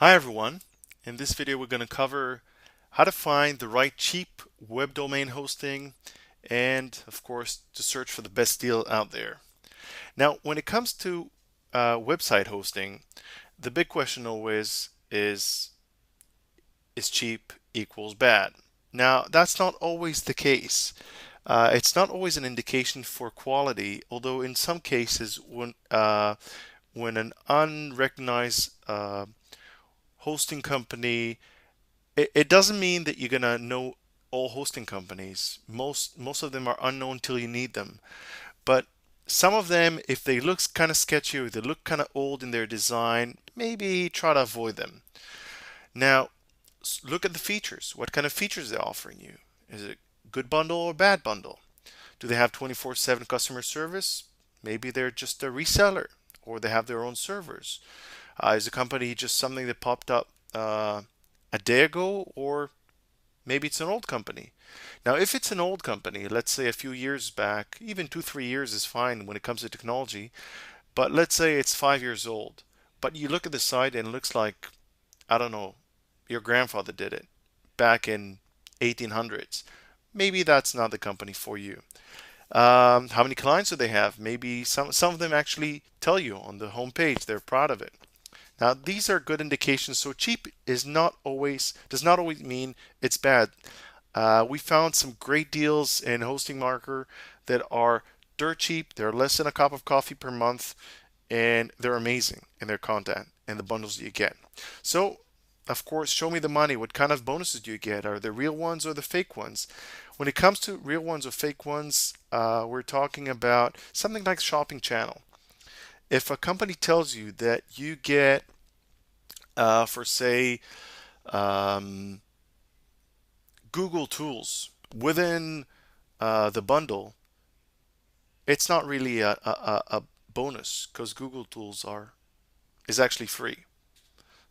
Hi everyone. In this video we're going to cover how to find the right cheap web domain hosting and of course to search for the best deal out there. Now when it comes to website hosting, the big question always is cheap equals bad. Now that's not always the case. It's not always an indication for quality, although in some cases when an unrecognized hosting company, it doesn't mean that you're gonna know all hosting companies. Most of them are unknown till you need them. But some of them, if they look kind of sketchy or they look kind of old in their design, maybe try to avoid them. Now, look at the features. What kind of features they're offering you? Is it a good bundle or bad bundle? Do they have 24/7 customer service? Maybe they're just a reseller or they have their own servers. Is the company just something that popped up a day ago, or maybe it's an old company? Now, if it's an old company, let's say a few years back, even 2, 3 years is fine when it comes to technology, but let's say it's 5 years old, but you look at the site and it looks like, I don't know, your grandfather did it back in 1800s. Maybe that's not the company for you. How many clients do they have? Maybe some of them actually tell you on the homepage they're proud of it. Now, these are good indications. So cheap is not always does not always mean it's bad. We found some great deals in Hosting Marker that are dirt cheap. They're less than a cup of coffee per month, and they're amazing in their content and the bundles that you get. So, of course, show me the money. What kind of bonuses do you get? Are they real ones or the fake ones? When it comes to real ones or fake ones, we're talking about something like Shopping Channel. If a company tells you that you get for say um, Google Tools within the bundle, it's not really a bonus because Google Tools are is actually free.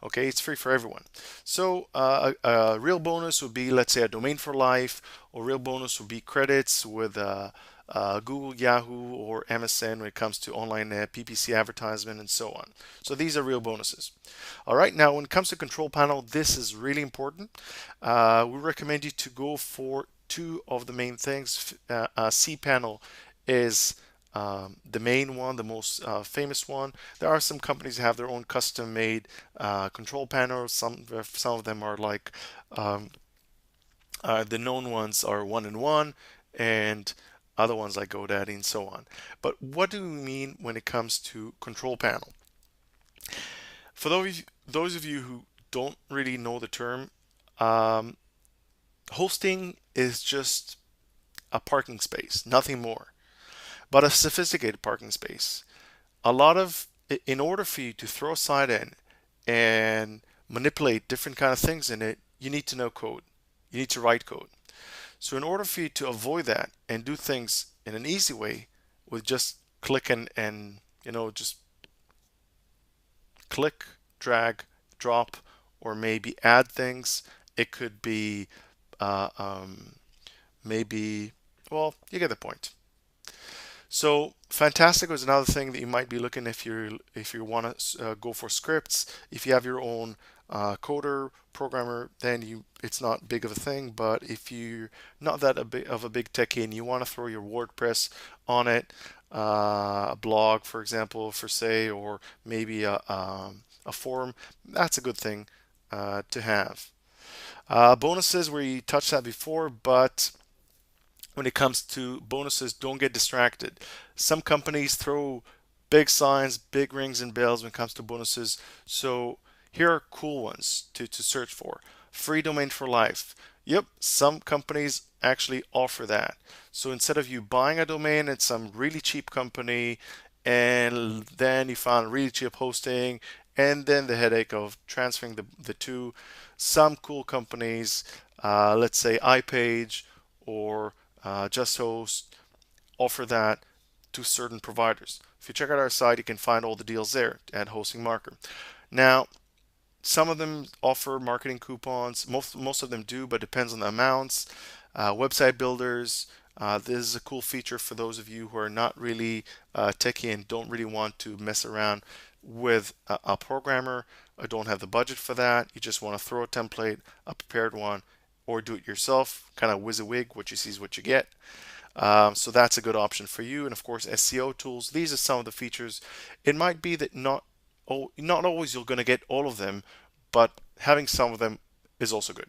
Okay, it's free for everyone. So a real bonus would be, let's say, a domain for life, or real bonus would be credits with Google, Yahoo, or MSN when it comes to online PPC advertisement and so on. So these are real bonuses. All right, now when it comes to control panel, this is really important. We recommend you to go for two of the main things. cPanel is the main one, the most famous one. There are some companies that have their own custom-made control panels. Some of them are like the known ones are one-in-one, and other ones like GoDaddy and so on. But what do we mean when it comes to control panel? For those of you who don't really know the term, um, hosting is just a parking space, nothing more, but a sophisticated parking space. In order for you to throw a site in and manipulate different kind of things in it, you need to know code. You need to write code. So in order for you to avoid that and do things in an easy way with just click and just click, drag, drop, or maybe add things. It could be uh, um, maybe, well, you get the point. So Fantastic is another thing that you might be looking if you want to go for scripts. If you have your own coder programmer, then it's not big of a thing. But if you're not that of a big techie and you want to throw your WordPress on it, a blog, for example, for say, or maybe a forum, that's a good thing to have. Bonuses, we touched that before, but when it comes to bonuses, don't get distracted. Some companies throw big signs, big rings and bells when it comes to bonuses. So here are cool ones to search for. Free domain for life. Yep, some companies actually offer that. So instead of you buying a domain at some really cheap company and then you found really cheap hosting and then the headache of transferring the two, some cool companies, let's say iPage or Just Host, offer that to certain providers. If you check out our site, you can find all the deals there at Hosting Marker. Now, some of them offer marketing coupons. Most of them do, but depends on the amounts. Website builders. This is a cool feature for those of you who are not really techie and don't really want to mess around with a programmer. don't have the budget for that, you just want to throw a template, a prepared one, or do it yourself, kind of WYSIWYG, what you see is what you get. So that's a good option for you. And of course, SEO tools. These are some of the features. It might be that not always you're going to get all of them, but having some of them is also good.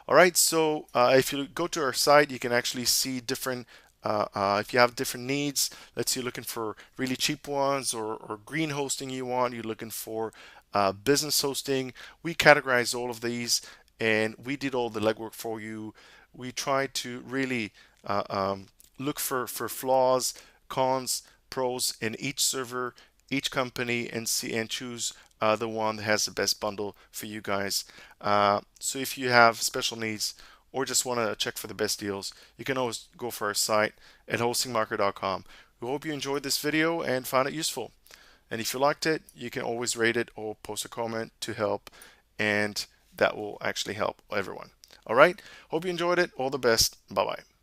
All right, so if you go to our site, you can actually see different, if you have different needs, let's say you're looking for really cheap ones or green hosting you want, you're looking for business hosting, we categorize all of these and we did all the legwork for you. We try to really look for flaws, cons, pros in each server, each company, and see and choose the one that has the best bundle for you guys. So if you have special needs or just want to check for the best deals, you can always go for our site at hostingmarker.com. We hope you enjoyed this video and found it useful. And if you liked it, you can always rate it or post a comment to help, and that will actually help everyone. All right. Hope you enjoyed it. All the best. Bye bye.